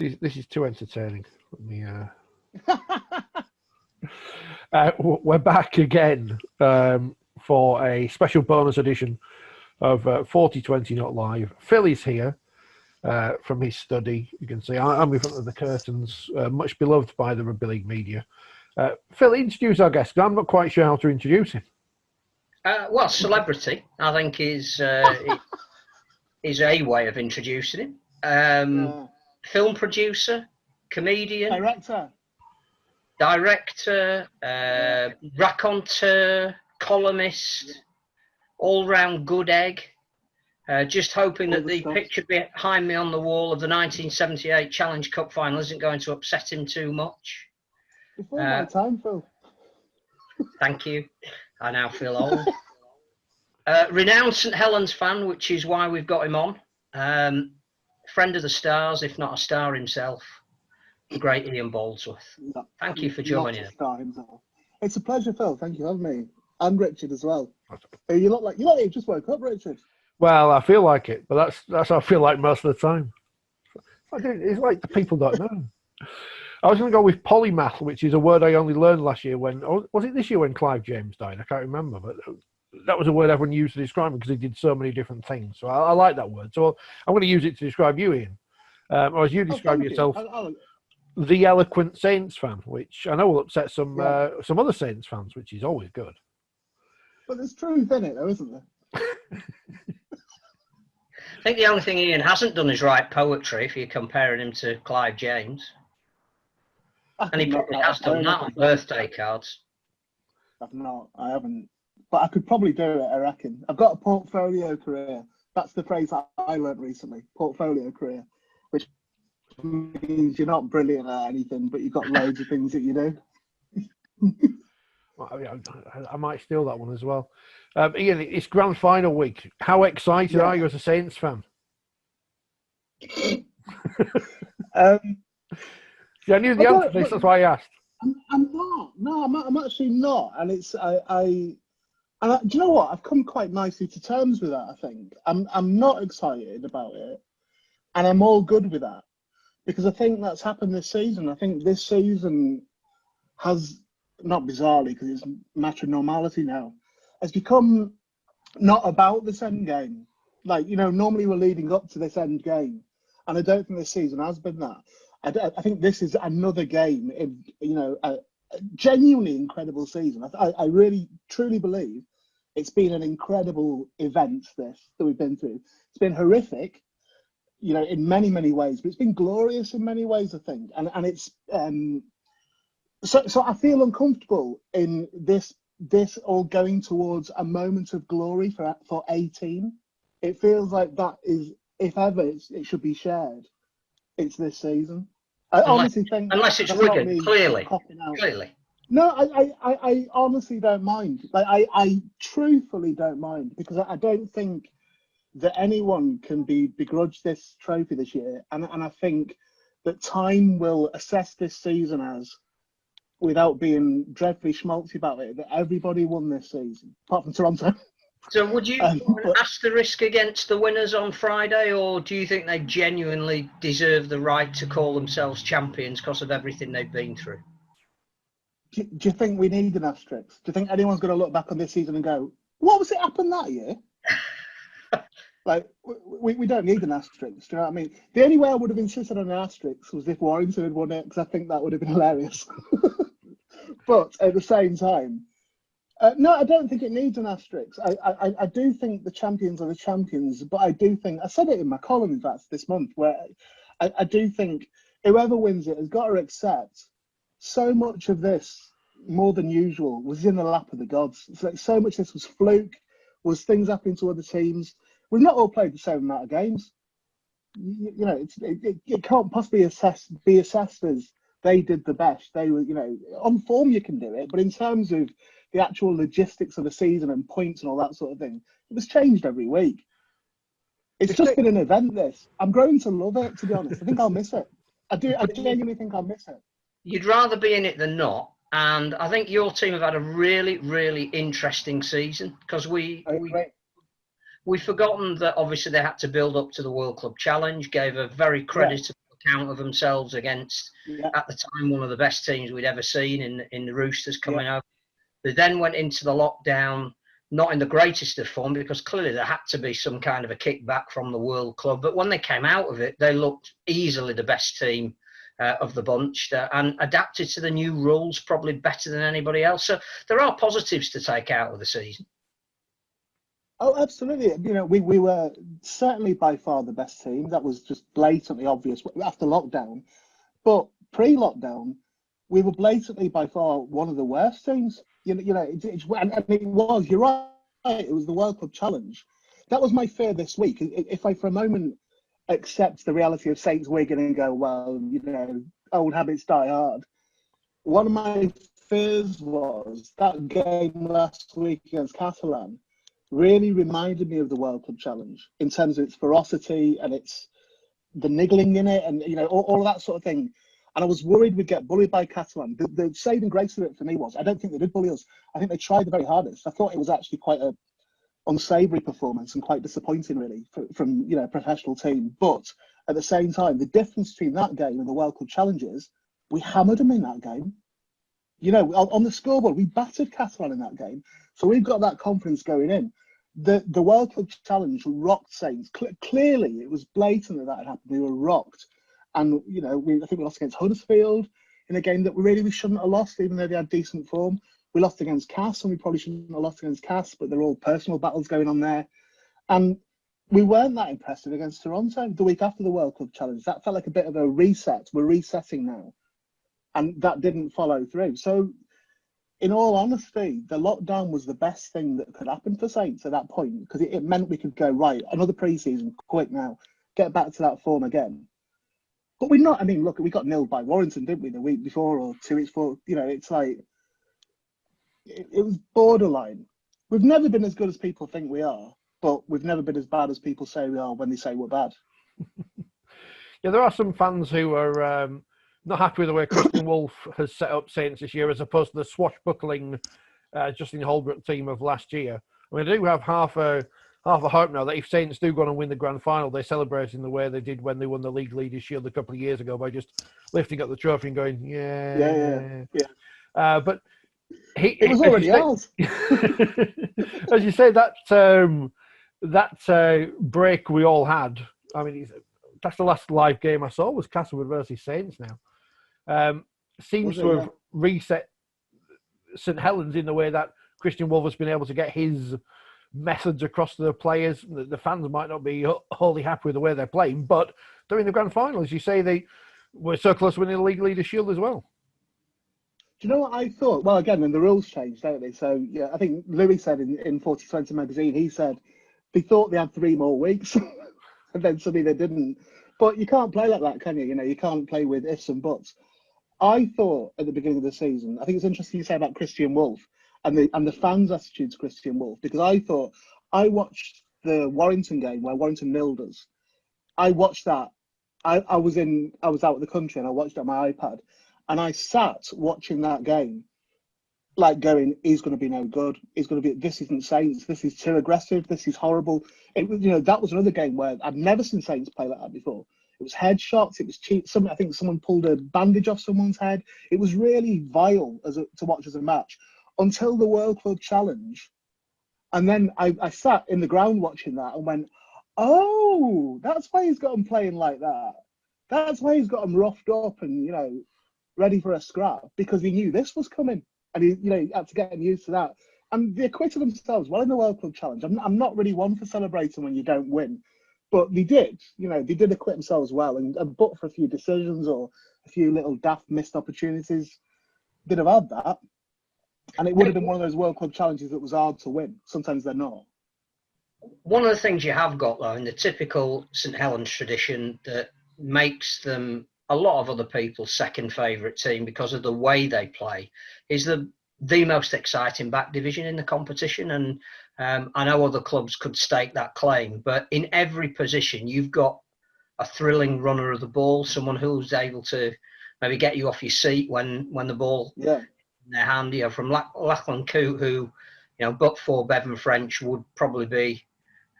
This is too entertaining. Let me. We're back again for a special bonus edition of 4020 Not Live. Phil is here from his study. You can see I'm in front of the curtains, much beloved by the Rugby League media. Phil, introduce our guest. I'm not quite sure how to introduce him. Well, celebrity, I think, is a way of introducing him. Film producer, comedian, director, raconteur, columnist, all-round good egg. Just hoping that the picture behind me on the wall of the 1978 Challenge Cup final isn't going to upset him too much. Before my time, Phil. Thank you. I now feel old. Renowned St Helens fan, which is why we've got him on. Friend of the stars, if not a star himself, the great Ian Boldsworth. Thank you for joining us. It's a pleasure, Phil. Thank you for having me. And Richard as well. You look like you just woke up, Richard. Well, I feel like it, but that's how I feel like most of the time. It's like the people don't know. I was going to go with polymath, which is a word I only learned last year was it this year when Clive James died? I can't remember, but that was a word everyone used to describe him because he did so many different things. So I like that word. So I'm going to use it to describe you, Ian. Or as you describe yourself, the eloquent Saints fan, which I know will upset some other Saints fans, which is always good. But there's truth in it, though, isn't there? I think the only thing Ian hasn't done is write poetry, if you're comparing him to Clive James. And he probably has done that on birthday cards. I haven't. But I could probably do it, I reckon. I've got a portfolio career. That's the phrase that I learned recently, portfolio career, which means you're not brilliant at anything, but you've got loads of things that you do. I might steal that one as well. Ian, it's grand final week. How excited are you as a Saints fan? I knew the answer to this, that's why I asked. I'm not. No, I'm actually not. And it's do you know what? I've come quite nicely to terms with that. I think I'm not excited about it, and I'm all good with that because I think that's happened this season. I think this season has, not bizarrely because it's a matter of normality now, has become not about this end game. Like, normally we're leading up to this end game, and I don't think this season has been that. I think this is another game in, a genuinely incredible season. I really, truly believe it's been an incredible event, that we've been through. It's been horrific, in many, many ways, but it's been glorious in many ways, I think. And it's, so I feel uncomfortable in this all going towards a moment of glory for a team. It feels like that is, if ever it should be shared, it's this season. I honestly think, unless it's Wigan, clearly. No, I honestly don't mind. Like I truthfully don't mind because I don't think that anyone can be begrudged this trophy this year, and I think that time will assess this season as, without being dreadfully schmaltzy about it, that everybody won this season apart from Toronto. So would you asterisk against the winners on Friday, or do you think they genuinely deserve the right to call themselves champions because of everything they've been through? Do you think we need an asterisk? Do you think anyone's going to look back on this season and go, what was it happened that year? Like, we don't need an asterisk, do you know what I mean? The only way I would have insisted on an asterisk was if Warrington had won it, because I think that would have been hilarious. But at the same time, no, I don't think it needs an asterisk. I do think the champions are the champions, but I do think, I said it in my column, in fact, this month, where I do think whoever wins it has got to accept so much of this, more than usual, was in the lap of the gods. It's like so much of this was fluke, was things happening to other teams. We've not all played the same amount of games. It can't possibly be assessed as they did the best. They were, on form you can do it, but in terms of the actual logistics of the season and points and all that sort of thing, it was changed every week. It's just been an event, this. I'm growing to love it, to be honest. I think I'll miss it. I genuinely think I'll miss it. You'd rather be in it than not. And I think your team have had a really, really interesting season because we've forgotten that obviously they had to build up to the World Club Challenge, gave a very creditable account of themselves against, at the time, one of the best teams we'd ever seen in the Roosters coming over. They then went into the lockdown, not in the greatest of form, because clearly there had to be some kind of a kickback from the World Club. But when they came out of it, they looked easily the best team of the bunch and adapted to the new rules probably better than anybody else. So there are positives to take out of the season. Oh, absolutely. You know, we were certainly by far the best team. That was just blatantly obvious after lockdown. But pre-lockdown, we were blatantly by far one of the worst teams. And it was, you're right, it was the World Club Challenge. That was my fear this week. If I, for a moment, accept the reality of Saints Wigan and go, well, old habits die hard. One of my fears was that game last week against Catalan really reminded me of the World Club Challenge in terms of its ferocity and its the niggling in it and all of that sort of thing. And I was worried we'd get bullied by Catalan. The saving grace of it for me was I don't think they did bully us. I think they tried the very hardest. I thought it was actually quite a unsavoury performance and quite disappointing, really, from a professional team. But at the same time, the difference between that game and the World Cup challenges, we hammered them in that game. On the scoreboard, we battered Catalan in that game. So we've got that confidence going in. The World Cup challenge rocked Saints. Clearly, it was blatant that had happened. We were rocked. And, I think we lost against Huddersfield in a game that we shouldn't have lost, even though they had decent form. We lost against Cass, and we probably shouldn't have lost against Cass, but they're all personal battles going on there. And we weren't that impressive against Toronto the week after the World Cup challenge. That felt like a bit of a reset. We're resetting now. And that didn't follow through. So, in all honesty, the lockdown was the best thing that could happen for Saints at that point, because it meant we could go, right, another pre-season, quick now, get back to that form again. But we got nilled by Warrington, didn't we, the week before or 2 weeks before? It's like, it was borderline. We've never been as good as people think we are, but we've never been as bad as people say we are when they say we're bad. Yeah, there are some fans who are not happy with the way Christian Wolf has set up Saints this year as opposed to the swashbuckling Justin Holbrook team of last year. I mean, I do have half a hope now that if Saints do go on and win the grand final, they celebrate in the way they did when they won the League Leaders Shield a couple of years ago by just lifting up the trophy and going, yeah. But it was already ours. As you say, that break we all had. I mean, that's the last live game I saw was Castlewood versus Saints. Now seems to have reset St Helens in the way that Christian Wolf has been able to get his methods across to the players. The fans might not be wholly happy with the way they're playing, but they're in the grand final. As you say, they were so close to winning the League Leaders Shield as well. Do you know what I thought? Well, again, when the rules changed, don't they? So, yeah, I think Louis said in Forty20 magazine, he said they thought they had 3 more weeks, and then suddenly they didn't. But you can't play like that, can you? You can't play with ifs and buts. I thought at the beginning of the season, I think it's interesting you say about Christian Wolf and the fans' attitude to Christian Wolf, because I watched the Warrington game where Warrington nilled us. I watched that. I was out of the country and I watched it on my iPad, and I sat watching that game, like going, he's going to be no good. This isn't Saints. This is too aggressive. This is horrible. It was, that was another game where I'd never seen Saints play like that before. It was headshots. It was cheap. I think someone pulled a bandage off someone's head. It was really vile to watch as a match until the World Club Challenge. And then I sat in the ground watching that and went, oh, that's why he's got them playing like that. That's why he's got them roughed up and, ready for a scrap, because he knew this was coming. And he had to get used to that. And they acquitted themselves well in the World Club Challenge. I'm not really one for celebrating when you don't win, but they did. They did acquit themselves well. And but for a few decisions or a few little daft missed opportunities, they'd have had that. And it would have been one of those World Club Challenges that was hard to win. Sometimes they're not. One of the things you have got, though, in the typical St Helens tradition that makes them a lot of other people's second favourite team because of the way they play is the most exciting back division in the competition. And I know other clubs could stake that claim, but in every position you've got a thrilling runner of the ball, someone who's able to maybe get you off your seat when the ball in their hand. From Lachlan Coote, who but for Bevan French would probably be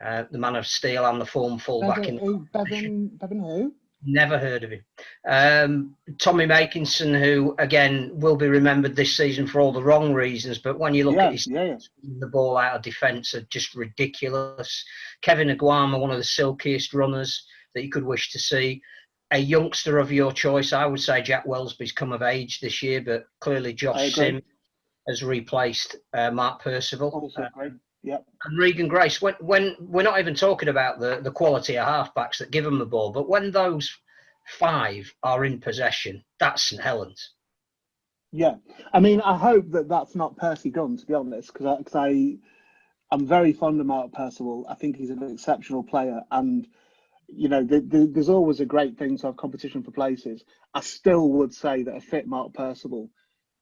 the man of steel and the form fullback. Bevan who? Never heard of him. Tommy Makinson, who again will be remembered this season for all the wrong reasons, but when you look at his the ball out of defence, are just ridiculous. Kevin Aguama, one of the silkiest runners that you could wish to see. A youngster of your choice, I would say Jack Wellesby's come of age this year, but clearly Josh Sim has replaced Mark Percival. Also great. Yep. And Regan Grace, when we're not even talking about the quality of halfbacks that give them the ball, but when those 5 are in possession, that's St Helens. Yeah, I mean, I hope that that's not Percy Gunn, to be honest, because I'm very fond of Mark Percival. I think he's an exceptional player, and you know, there's always a great thing to have competition for places. I still would say that a fit Mark Percival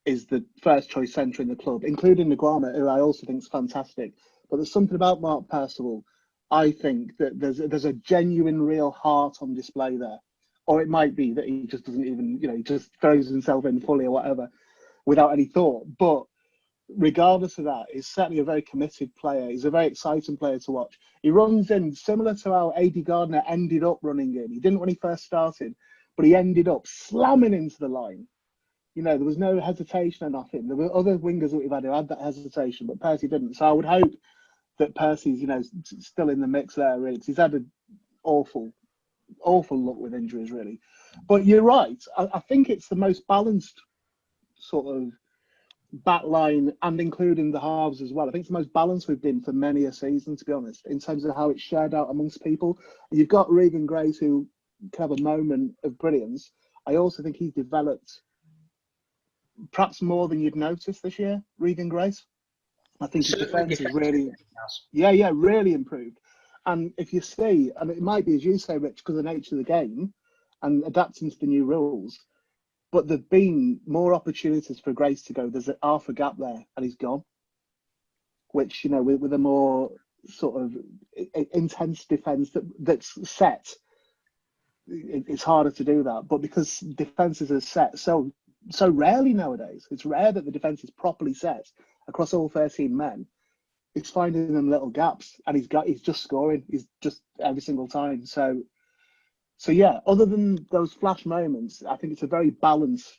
is the first choice centre in the club, including Nguama, who I also think is fantastic. But there's something about Mark Percival, I think that there's a genuine, real heart on display there. Or it might be that he just doesn't even, you know, he just throws himself in fully or whatever without any thought. But regardless of that, he's certainly a very committed player. He's a very exciting player to watch. He runs in similar to how A.D. Gardner ended up running in. He didn't when he first started, but he ended up slamming into the line. You know, there was no hesitation or nothing. There were other wingers that we've had who had that hesitation, but Percy didn't. So I would hope that Percy's, you know, still in the mix there, really, because he's had an awful luck with injuries, really. But you're right. I think it's the most balanced sort of back line, and including the halves as well. I think it's the most balanced we've been for many a season, to be honest, in terms of how it's shared out amongst people. You've got Regan Grace, who can have a moment of brilliance. I also think he's developed perhaps more than you'd notice this year, Regan Grace. I think his defence is really, really improved. And if you see, and it might be, as you say, Rich, because of the nature of the game and adapting to the new rules, but there've been more opportunities for Grace to go. There's a half a gap there, and he's gone. Which, you know, with a more sort of intense defence that's set, it's harder to do that. But because defences are set so rarely nowadays, it's rare that the defence is properly set across all 13 men. It's finding them little gaps, and he's just scoring. He's just every single time. So yeah, other than those flash moments, I think it's a very balanced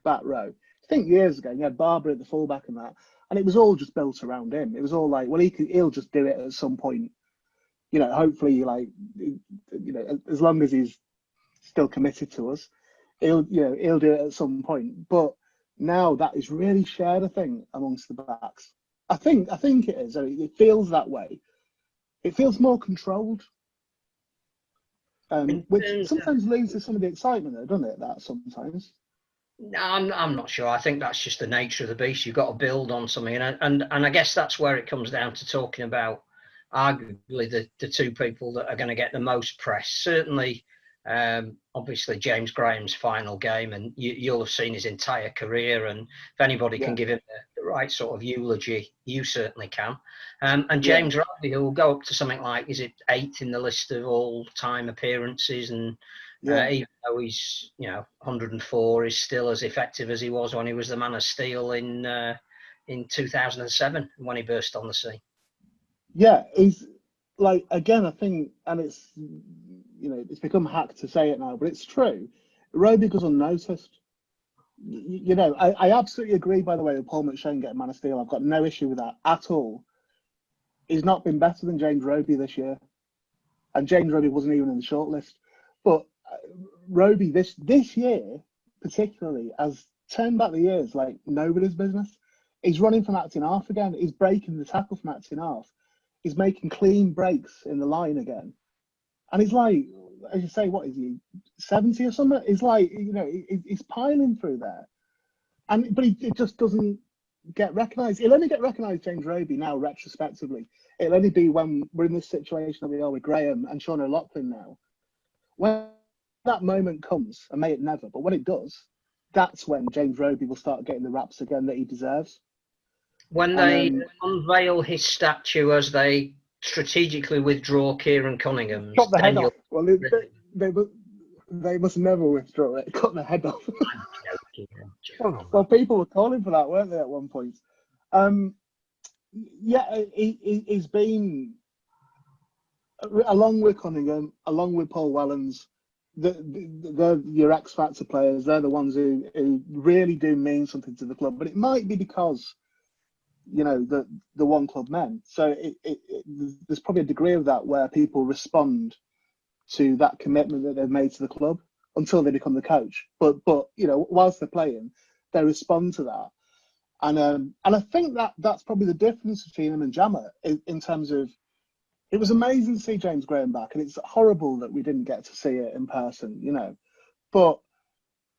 back row. I think years ago, you had Barber at the fullback and that, and it was all just built around him. It was all like, well, he'll just do it at some point. You know, hopefully, like, you know, as long as he's still committed to us, he'll do it at some point. But now that is really shared, I think, amongst the backs. I think it is. I mean, it feels that way. It feels more controlled. Which sometimes leads to some of the excitement, though, doesn't it? That sometimes. No, I'm not sure. I think that's just the nature of the beast. You've got to build on something, and I guess that's where it comes down to talking about arguably the 2 people that are going to get the most press. Certainly, obviously James Graham's final game, and you'll have seen his entire career. And if anybody can give him the right sort of eulogy, you certainly can. And James Rugby, who will go up to something like, is it 8th in the list of all-time appearances, and even though he's 104, is still as effective as he was when he was the man of steel in 2007 when he burst on the scene. Yeah, he's like, again, I think, and it's it's become hack to say it now, but it's true. Roby goes unnoticed. I absolutely agree, by the way, with Paul McShane getting man of steel. I've got no issue with that at all. He's not been better than James Roby this year, and James Roby wasn't even in the shortlist. But Roby this year, particularly, has turned back the years like nobody's business. He's running from acting half again. He's breaking the tackle from acting half. He's making clean breaks in the line again. And he's like, as you say, what is he, 70 or something? He's like, he's piling through there. But it just doesn't get recognised. He'll only get recognised, James Roby, now retrospectively. It'll only be when we're in this situation that we are with Graham and Sean O'Loughlin now. When that moment comes, and may it never, but when it does, that's when James Roby will start getting the raps again that he deserves. When they unveil his statue as they strategically withdraw Kieran Cunningham's, cut the head off. Well, they must never withdraw it. Cut the head off. Well, people were calling for that, weren't they, at one point? He's been, along with Cunningham, along with Paul Wellens, they're your X Factor players. They're the ones who really do mean something to the club. But it might be because, you know, the one club men. So there's probably a degree of that where people respond to that commitment that they've made to the club until they become the coach. But you know, whilst they're playing, they respond to that. And I think that's probably the difference between him and Jammer in terms of, it was amazing to see James Graham back, and it's horrible that we didn't get to see it in person, you know. But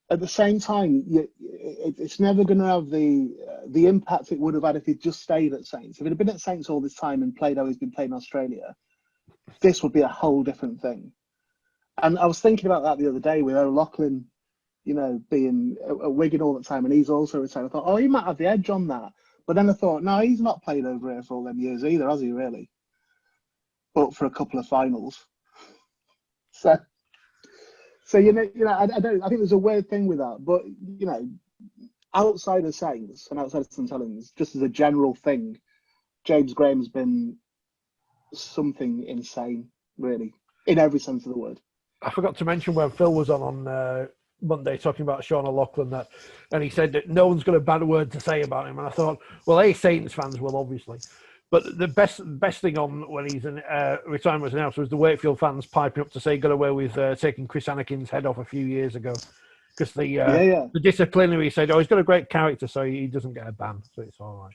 at the same time, it's never going to have the impact it would have had if he'd just stayed at Saints. If it had been at Saints all this time and played how he's been playing in Australia, this would be a whole different thing. And I was thinking about that the other day with O'Loughlin, you know, being at Wigan all the time, and he's also retired. I thought, oh, he might have the edge on that. But then I thought, no, he's not played over here for all them years either, has he, really? But for a couple of finals. So you know, I think there's a weird thing with that. But, you know, outside of Saints and outside of St Helens, just as a general thing, James Graham's been something insane, really, in every sense of the word. I forgot to mention when Phil was on Monday talking about Sean O'Loughlin, and he said that no one's got a bad word to say about him. And I thought, well, Saints fans will, obviously. But the best thing on when he's in retirement was announced was the Wakefield fans piping up to say he got away with taking Chris Anakin's head off a few years ago. Because the disciplinary said, oh, he's got a great character, so he doesn't get a ban, so it's all right.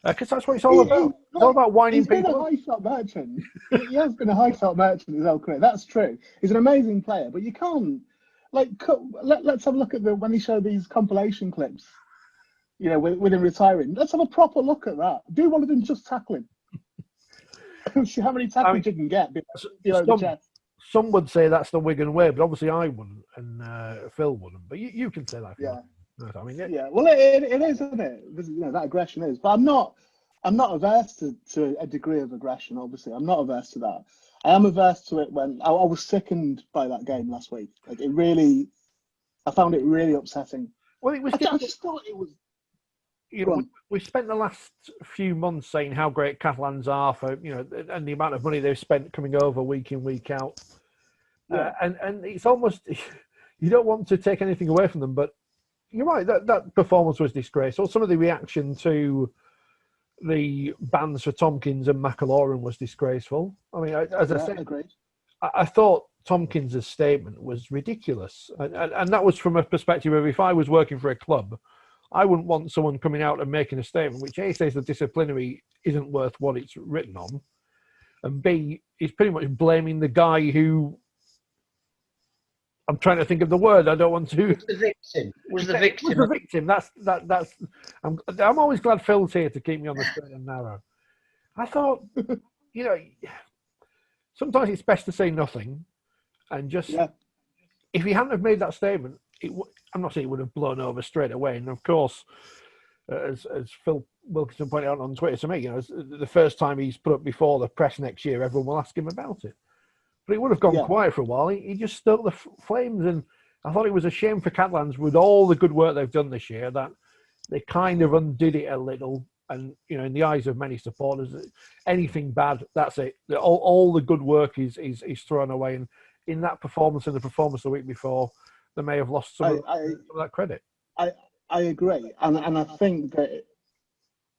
Because that's what it's all about. It's all about whining people. He's been a high-shot merchant. He has been a high-shot merchant his whole career. That's true. He's an amazing player, but you can't... let's have a look at when he showed these compilation clips, you know, with him retiring. Let's have a proper look at that. Do one of them just tackling. See how many tackles you can get below the chest. Some would say that's the Wigan way, but obviously I wouldn't, and Phil wouldn't. But you can say that. Yeah. I mean, yeah. Well, it is, isn't it? You know, that aggression is. But I'm not averse to a degree of aggression. Obviously, I'm not averse to that. I am averse to it when I was sickened by that game last week. Like, I found it really upsetting. Well, it was. I just thought it was. You know, we spent the last few months saying how great Catalans are for, you know, and the amount of money they've spent coming over week in, week out. Yeah. And it's almost, you don't want to take anything away from them, but you're right, that performance was disgraceful. Some of the reaction to the bans for Tompkins and McIlaurin was disgraceful. I mean, as I said, I thought Tompkins' statement was ridiculous. And that was from a perspective of, if I was working for a club, I wouldn't want someone coming out and making a statement which A, says the disciplinary isn't worth what it's written on, and B, is pretty much blaming the guy who, I'm trying to think of the word, I don't want to... Was the victim. That's I'm always glad Phil's here to keep me on the straight and narrow. I thought, you know, sometimes it's best to say nothing and just... Yeah. If he hadn't have made that statement, I'm not saying it would have blown over straight away. And of course, as Phil Wilkinson pointed out on Twitter to me, you know, the first time he's put up before the press next year, everyone will ask him about it. But it would have gone quiet for a while. He just stoked the flames. And I thought it was a shame for Catalans, with all the good work they've done this year, that they kind of undid it a little. And, you know, in the eyes of many supporters, anything bad, that's it. All the good work is thrown away. And in that performance and the performance the week before, they may have lost some of that credit. I agree, and I think that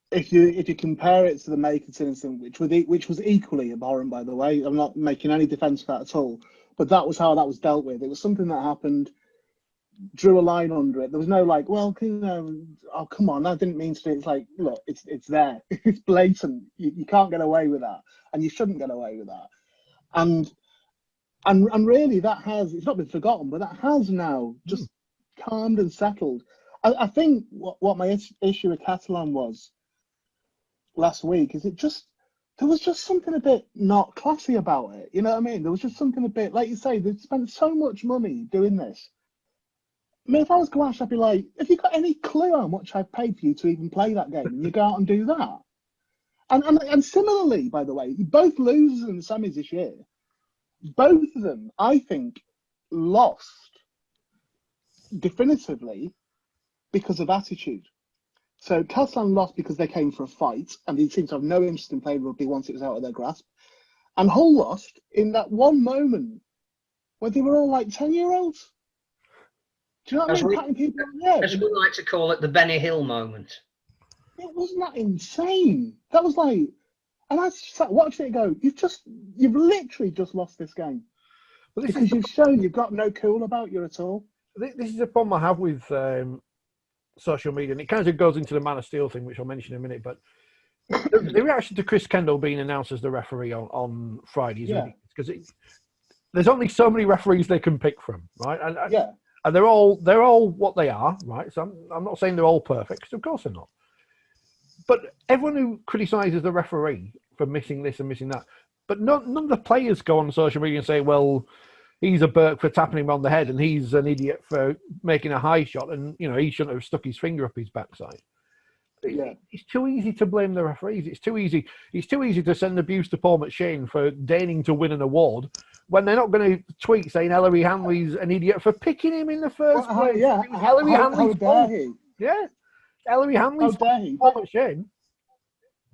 if you compare it to the Makerton incident, which was equally abhorrent, by the way, I'm not making any defence of that at all, but that was how that was dealt with. It was something that happened, drew a line under it. There was no like, well, you know, oh come on, I didn't mean to do it. It's like, look, it's there, it's blatant. You can't get away with that, and you shouldn't get away with that, And really, it's not been forgotten, but that has now just calmed and settled. I think what my issue with Catalan was last week is there was just something a bit not classy about it. You know what I mean? There was just something a bit, like you say, they've spent so much money doing this. I mean, if I was Gouache, I'd be like, have you got any clue how much I've paid for you to even play that game? And you go out and do that. And similarly, by the way, both losers in the semis this year, both of them, I think, lost definitively because of attitude. So Catalan lost because they came for a fight, and they seemed to have no interest in playing rugby once it was out of their grasp. And Hull lost in that one moment when they were all like 10-year-olds. Do you know what I mean? Patting people on the head. As we like to call it, the Benny Hill moment. It wasn't that insane. That was like, and I sat watching it go, you've literally just lost this game. But Because you've shown you've got no cool about you at all. This is a problem I have with social media, and it kind of goes into the Man of Steel thing, which I'll mention in a minute. But the reaction to Chris Kendall being announced as the referee on Friday is ridiculous, because there's only so many referees they can pick from, right? And they're all what they are, right? So I'm not saying they're all perfect, 'cause of course they're not. But everyone who criticises the referee for missing this and missing that, but none of the players go on social media and say, well, he's a Burke for tapping him on the head, and he's an idiot for making a high shot, and he shouldn't have stuck his finger up his backside. It's too easy to blame the referees. It's too easy. It's too easy to send abuse to Paul McShane for deigning to win an award when they're not going to tweet saying Ellery Hanley's an idiot for picking him in the first place. Ellery Hanley's how dare he? Yeah, Ellery Hanley's Paul McShane.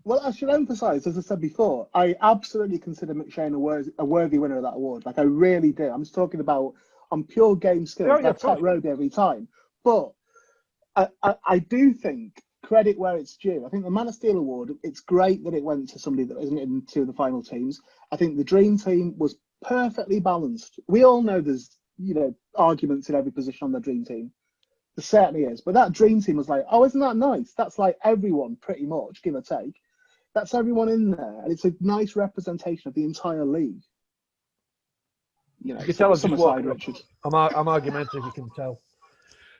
Well, I should emphasise, as I said before, I absolutely consider McShane a worthy winner of that award. Like, I really do. I'm just talking about on pure game skills. That's tight road every time. But I do think credit where it's due. I think the Man of Steel award, it's great that it went to somebody that isn't into the final teams. I think the dream team was perfectly balanced. We all know there's, arguments in every position on the dream team. There certainly is. But that dream team was like, oh, isn't that nice? That's like everyone pretty much, give or take. That's everyone in there, and it's a nice representation of the entire league. You can tell I'm argumentative, you can tell.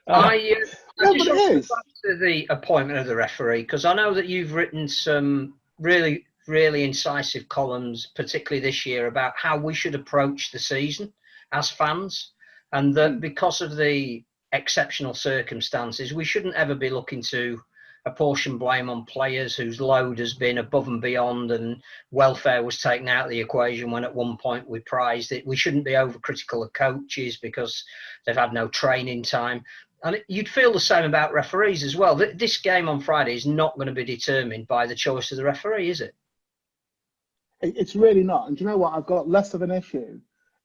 I just want to go back to the appointment of the referee, because I know that you've written some really, really incisive columns, particularly this year, about how we should approach the season as fans, and that because of the exceptional circumstances, we shouldn't ever be looking to apportion blame on players whose load has been above and beyond, and welfare was taken out of the equation when at one point we prized it. We shouldn't be overcritical of coaches because they've had no training time. And you'd feel the same about referees as well. This game on Friday is not going to be determined by the choice of the referee, is it? It's really not. And do you know what? I've got less of an issue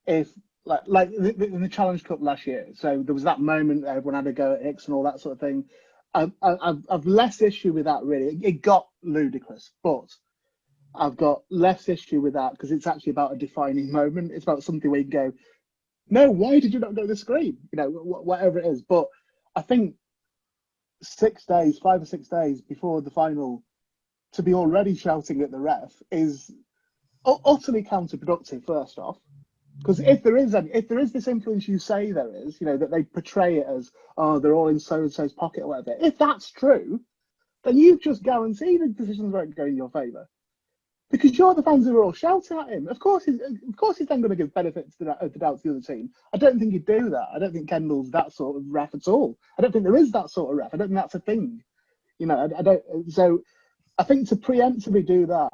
if, like in the Challenge Cup last year. So there was that moment everyone had to go at Hicks and all that sort of thing. I've less issue with that, really. It got ludicrous, but I've got less issue with that because it's actually about a defining moment. It's about something where you can go, no, why did you not go to the screen? Whatever it is. But I think 5 or 6 days before the final, to be already shouting at the ref is utterly counterproductive, first off. Because if there is this influence you say there is, that they portray it as, oh, they're all in so-and-so's pocket or whatever. If that's true, then you've just guaranteed the decisions won't go in your favour. Because you're the fans who are all shouting at him. Of course he's then going to give benefits of the doubt to the other team. I don't think he'd do that. I don't think Kendall's that sort of ref at all. I don't think there is that sort of ref. I don't think that's a thing. I don't. So I think to preemptively do that,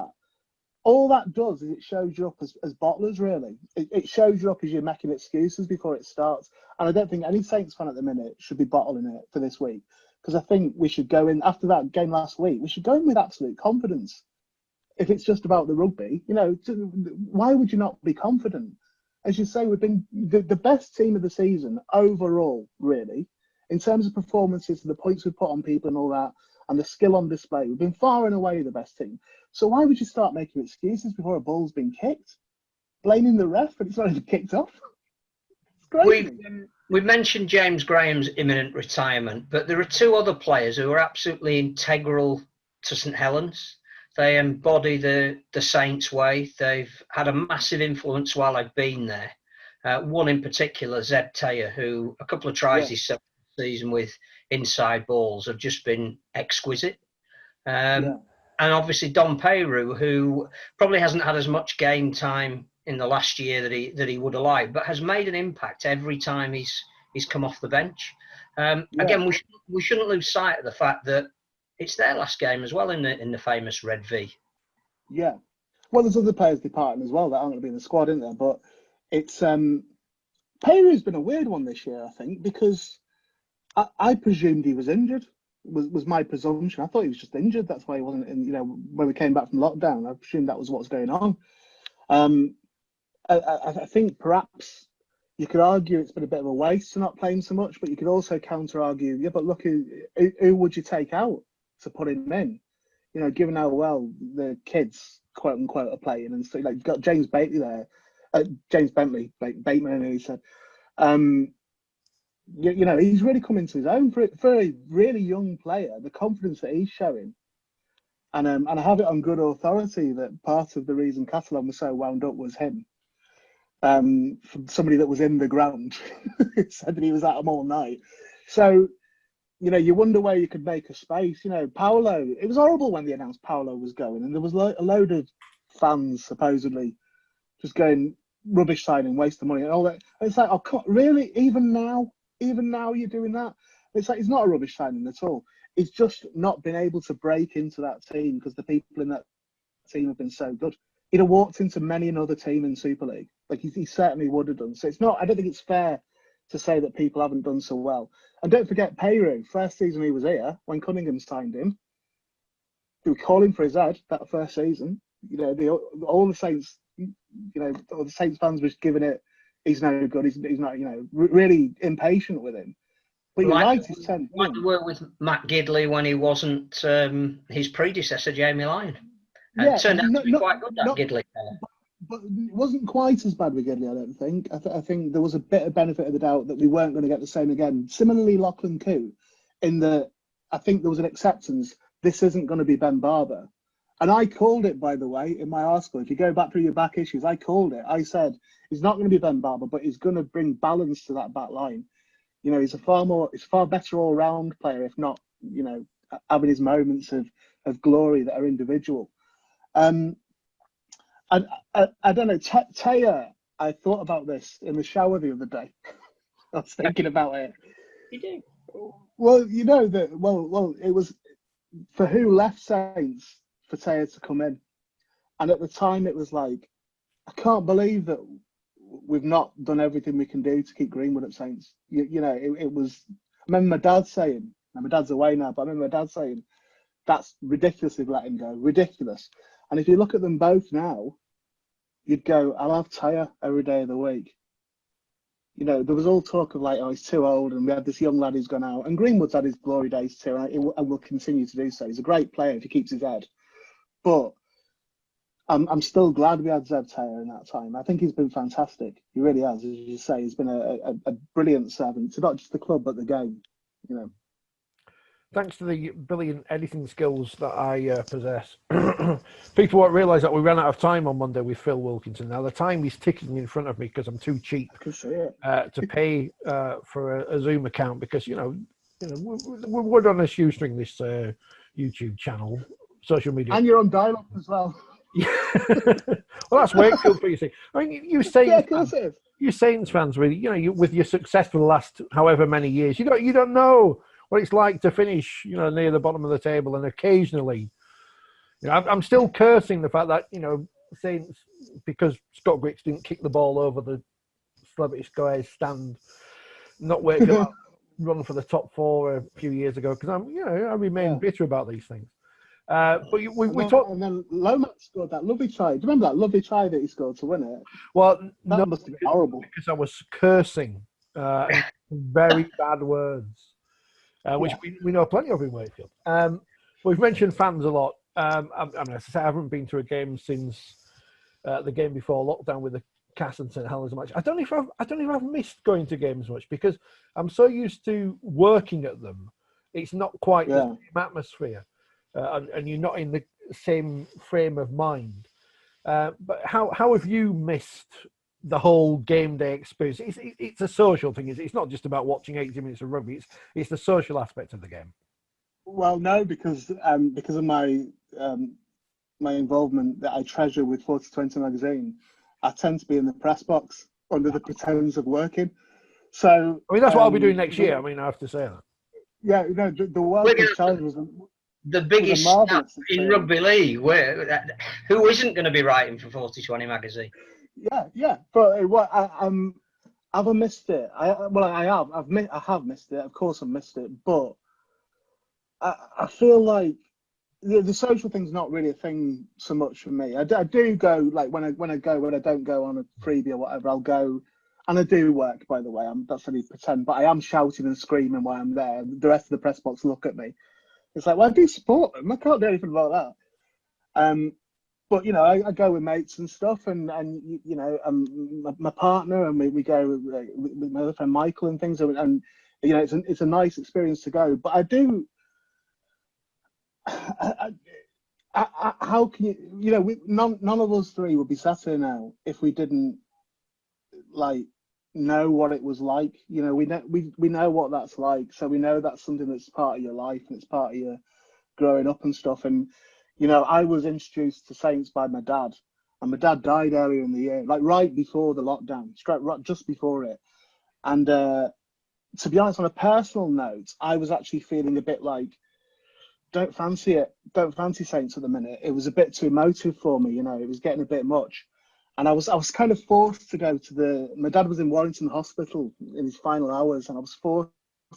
all that does is it shows you up as bottlers, really. It shows you up as you're making excuses before it starts. And I don't think any Saints fan at the minute should be bottling it for this week. Because I think we should go in, after that game last week, we should go in with absolute confidence. If it's just about the rugby, why would you not be confident? As you say, we've been the best team of the season overall, really, in terms of performances and the points we've put on people and all that, and the skill on display. We've been far and away the best team. So why would you start making excuses before a ball's been kicked? Blaming the ref when it's not even kicked off? It's crazy. We've mentioned James Graham's imminent retirement, but there are two other players who are absolutely integral to St Helens. They embody the Saints way. They've had a massive influence while I've been there. One in particular, Zeb Taylor, who a couple of tries this season with inside balls have just been exquisite. And obviously Don Peyroux, who probably hasn't had as much game time in the last year that he would have liked, but has made an impact every time he's come off the bench. Again, we shouldn't lose sight of the fact that it's their last game as well in the famous Red V. Yeah. Well, there's other players departing as well that aren't going to be in the squad, isn't there? But it's Peyroux's been a weird one this year, I think, because I presumed he was injured. Was my presumption. I thought he was just injured. That's why he wasn't in. When we came back from lockdown, I presumed that was what's going on. I think perhaps you could argue it's been a bit of a waste to not play him so much, but you could also counter argue, yeah, but look, who would you take out to put him in? You know, given how well the kids, quote unquote, are playing, and so like you've got James Bentley there, James Bentley, like Bateman, and he said, you know, he's really come into his own for a really young player. The confidence that he's showing, and I have it on good authority that part of the reason Catalan was so wound up was him. From somebody that was in the ground, said that he was at them all night. So, you know, you wonder where you could make a space. You know, Paolo, it was horrible when they announced Paolo was going, and there was a load of fans supposedly just going rubbish signing, waste of money and all that. And it's like, oh, come on, really? Even now you're doing that? It's like, it's not a rubbish signing at all. It's just not been able to break into that team because the people in that team have been so good. He'd have walked into many another team in Super League. Like he certainly would have done. So it's not, I don't think it's fair to say that people haven't done so well. And don't forget Peyru, first season he was here, when Cunningham signed him, they were calling for his head that first season. You know, all the Saints, you know, all the Saints fans was giving it, he's no good, he's not, you know, really impatient with him. But you're right, he's 10. Like they were with Matt Gidley when he wasn't his predecessor, Jamie Lyon. And it turned out to be quite good, that Gidley fella. But it wasn't quite as bad with Gidley, I don't think. I think there was a bit of benefit of the doubt that we weren't going to get the same again. Similarly, Lachlan Coo, in that I think there was an acceptance, this isn't going to be Ben Barber. And I called it, by the way, in my article. If you go back through your back issues, I called it. I said, he's not going to be Ben Barber, but he's going to bring balance to that back line. You know, he's far better all-round player, if not, you know, having his moments of glory that are individual. I don't know, Taya, I thought about this in the shower the other day. I was thinking about it. You do? Well, you know that. Well, it was for who left Saints for Taya to come in, and at the time it was like, I can't believe that we've not done everything we can do to keep Greenwood at Saints. You know, it was. I remember my dad saying, and my dad's away now, but I remember my dad saying, that's ridiculous if let him go, ridiculous. And if you look at them both now, you'd go, I'll have Taya every day of the week. You know, there was all talk of like, oh, he's too old, and we had this young lad who's gone out. And Greenwood's had his glory days too, and will continue to do so. He's a great player if he keeps his head. But I'm still glad we had Zeb Taya in that time. I think he's been fantastic. He really has. As you say, he's been a brilliant servant to not just the club, but the game, you know. Thanks to the brilliant editing skills that I possess. People won't realise that we ran out of time on Monday with Phil Wilkinson. Now, the time is ticking in front of me because I'm too cheap to pay for a Zoom account because, you know we're on a shoestring, this YouTube channel, social media. And you're on dial-up as well. Well, that's Wakefield for you, see. I mean, you Saints fans, really, you know, with your success for the last however many years, you don't know what it's like to finish, you know, near the bottom of the table, and occasionally, you know, I'm still cursing the fact that, you know, Saints, because Scott Griggs didn't kick the ball over the Celebrity Squares stand, not waiting to run for the top four a few years ago, because I remain bitter about these things. But we talked, and then Lomax scored that lovely try. Do you remember that lovely try that he scored to win it? Well, that must have been horrible because I was cursing very bad words. Which we know plenty of in Wakefield. We've mentioned fans a lot. I mean, as I say, I haven't been to a game since the game before lockdown with the Cass and St Helens match. I don't know if I've missed going to games much because I'm so used to working at them. It's not quite the same atmosphere, and you're not in the same frame of mind. But how have you missed the whole game day experience? It's a social thing. It's not just about watching 80 minutes of rugby. It's the social aspect of the game. Well, no, because of my my involvement that I treasure with Forty20 magazine, I tend to be in the press box under the pretense of working. So I mean, that's what I'll be doing next year. I mean, I have to say that. Yeah, you know, the World Cup challenge was the biggest snap in rugby league. Who isn't going to be writing for Forty20 magazine? Yeah. But have I missed it? I have missed it. Of course, I've missed it. But I feel like the social thing's not really a thing so much for me. I do go, like when I don't go on a freebie or whatever. I'll go and I do work, by the way. That's only pretend, but I am shouting and screaming while I'm there. The rest of the press box look at me. It's like, well, I do support them. I can't do anything about that. But you know, I go with mates and stuff, and you know, my partner, and we go with my other friend Michael and things, and you know, it's a nice experience to go. But I do. How can you know, none of us three would be sat here now if we didn't like know what it was like. You know, we know what that's like, so we know that's something that's part of your life and it's part of your growing up and stuff. And you know, I was introduced to Saints by my dad, and my dad died earlier in the year, like right before the lockdown, right just before it. And to be honest, on a personal note, I was actually feeling a bit like, don't fancy it. Don't fancy Saints at the minute. It was a bit too emotive for me, you know. It was getting a bit much, and I was kind of forced to go to my dad was in Warrington Hospital in his final hours, and I was forced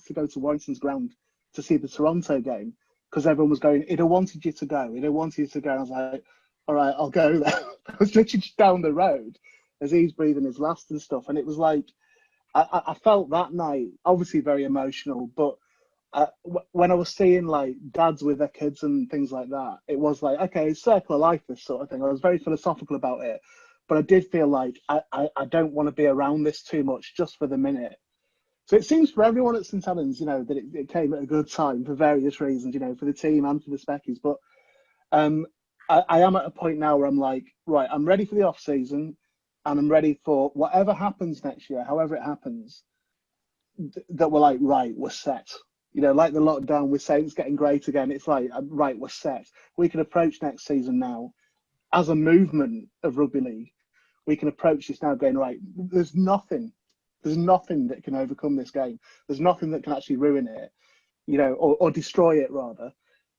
to go to Warrington's ground to see the Toronto game because everyone was going. He'd have wanted you to go. He'd have wanted you to go. And I was like, all right, I'll go there. I was literally just down the road as he's breathing his last and stuff, and it was like I felt that night obviously very emotional, but. When I was seeing like dads with their kids and things like that, it was like, okay, circle of life, this sort of thing. I was very philosophical about it, but I did feel like I don't want to be around this too much just for the minute. So it seems for everyone at St Helens, you know, that it came at a good time for various reasons, you know, for the team and for the Speckies. But I am at a point now where I'm like, right, I'm ready for the off season, and I'm ready for whatever happens next year, however it happens. That we're like, right, we're set. You know, like the lockdown with Saints getting great again, it's like, right, we're set. We can approach next season now as a movement of rugby league. We can approach this now going, right, there's nothing that can overcome this game. There's nothing that can actually ruin it, you know, or destroy it rather,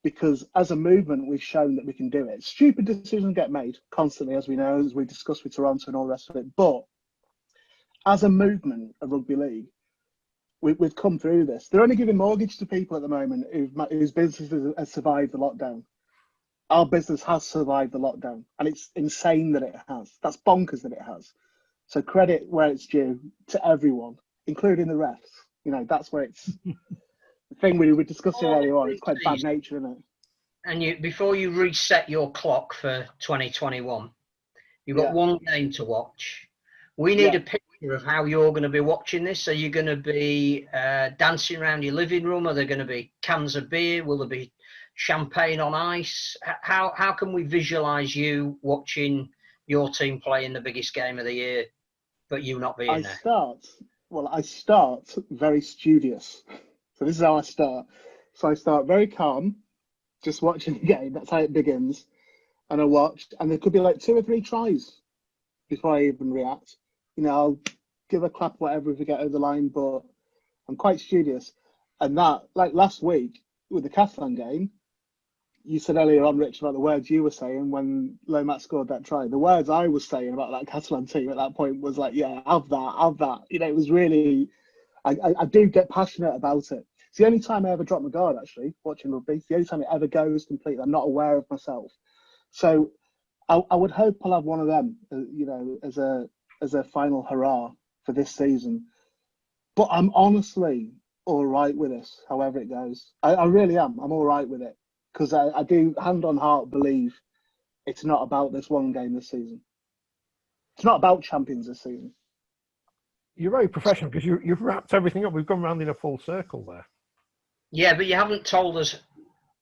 because as a movement, we've shown that we can do it. Stupid decisions get made constantly, as we know, as we discussed with Toronto and all the rest of it. But as a movement of rugby league, we've come through this. They're only giving mortgage to people at the moment whose businesses have survived the lockdown. Our business has survived the lockdown, and it's insane that it has. That's bonkers that it has. So credit where it's due to everyone, including the refs. You know, that's where it's the thing we were discussing earlier on. It's quite bad nature, isn't it? And before you reset your clock for 2021, you've got one game to watch. We need a picture of how you're going to be watching this. Are you going to be dancing around your living room? Are there going to be cans of beer? Will there be champagne on ice? How can we visualise you watching your team play in the biggest game of the year, but you not being there? I start very studious. So this is how I start. So I start very calm, just watching the game. That's how it begins. And I watched, and there could be like 2 or 3 tries before I even react. You know, I'll give a clap, whatever, if we get over the line, but I'm quite studious. And that, like last week with the Catalan game, you said earlier on, Rich, about the words you were saying when Lomax scored that try. The words I was saying about that Catalan team at that point was like, yeah, have that. You know, it was really, I do get passionate about it. It's the only time I ever drop my guard, actually, watching rugby. It's the only time it ever goes completely. I'm not aware of myself. So I would hope I'll have one of them, you know, as a final hurrah for this season. But I'm honestly all right with this, however it goes. I really am. I'm all right with it. Because I do, hand on heart, believe it's not about this one game this season. It's not about champions this season. You're very professional because you've wrapped everything up. We've gone round in a full circle there. Yeah, but you haven't told us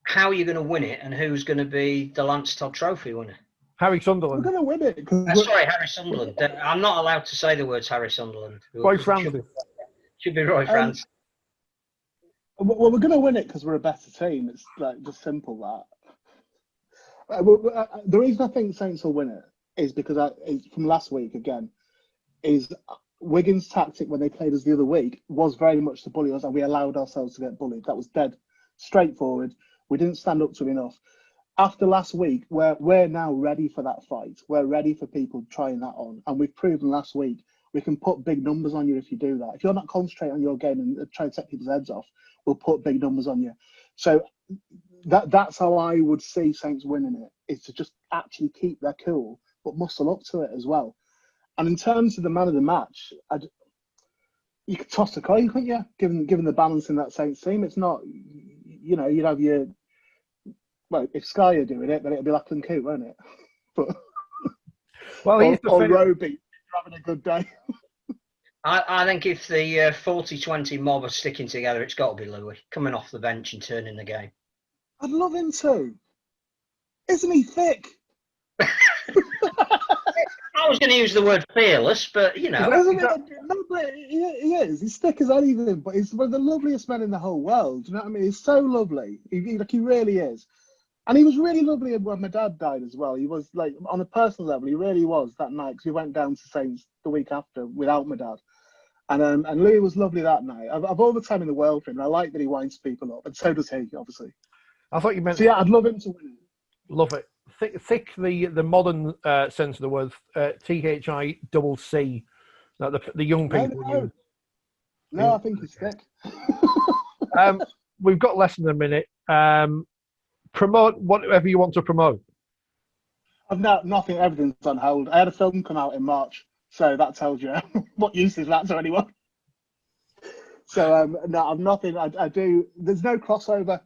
how you're going to win it and who's going to be the Lance Todd Trophy winner. Harry Sunderland. We're going to win it. Sorry, Harry Sunderland. I'm not allowed to say the words Harry Sunderland. Roy Francis. Should be Roy Francis. Well, we're going to win it because we're a better team. It's like just simple that. The reason I think Saints will win it is because from last week again, is Wigan's tactic when they played us the other week was very much to bully us, and we allowed ourselves to get bullied. That was dead straightforward. We didn't stand up to it enough. After last week, we're now ready for that fight. We're ready for people trying that on, and we've proven last week we can put big numbers on you if you do that. If you're not concentrating on your game and try to set people's heads off, we'll put big numbers on you. So that's how I would see Saints winning it, is to just actually keep their cool, but muscle up to it as well. And in terms of the man of the match, you could toss a coin, couldn't you? Given the balance in that Saints team, it's not. You know, you'd have your. Well, if Sky are doing it, then it'll be Lachlan Coote, won't it? But or Roby, having a good day. I think if the 40-20 mob are sticking together, it's got to be Louis coming off the bench and turning the game. I'd love him to. Isn't he thick? I was going to use the word fearless, but you know. No, but he is. He's thick as anything, but he's one of the loveliest men in the whole world. Do you know what I mean? He's so lovely. He really is. And he was really lovely when my dad died as well. He was like, on a personal level, he really was that night, because we went down to Saints the week after without my dad. And Louis was lovely that night. I've all the time in the world for him. And I like that he winds people up, and so does he, obviously. I thought you meant. So yeah, I'd love him to win it. Love it. Thick, the modern sense of the word, THICC, that the young people use. No, I think he's thick. We've got less than a minute. Promote whatever you want to promote. I've nothing. Everything's on hold. I had a film come out in March, so that tells you what use is that to anyone. So no, I've nothing. I do. There's no crossover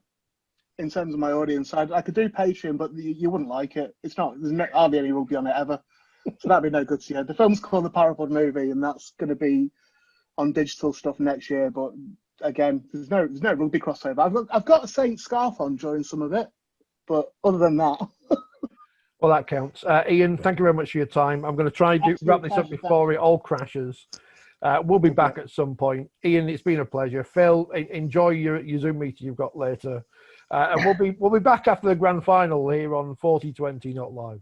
in terms of my audience. I could do Patreon, but you wouldn't like it. It's not. There's hardly any rugby on it ever, so that'd be no good to you. The film's called The Parapod Movie, and that's going to be on digital stuff next year. But again, there's no rugby crossover. I've got a Saint scarf on during some of it, but other than that. Well, that counts. Ian, thank you very much for your time. I'm going to try and wrap this up before it all crashes. We'll be back at some point. Ian, it's been a pleasure. Phil, enjoy your Zoom meeting you've got later. And we'll be back after the grand final here on 4020, not live.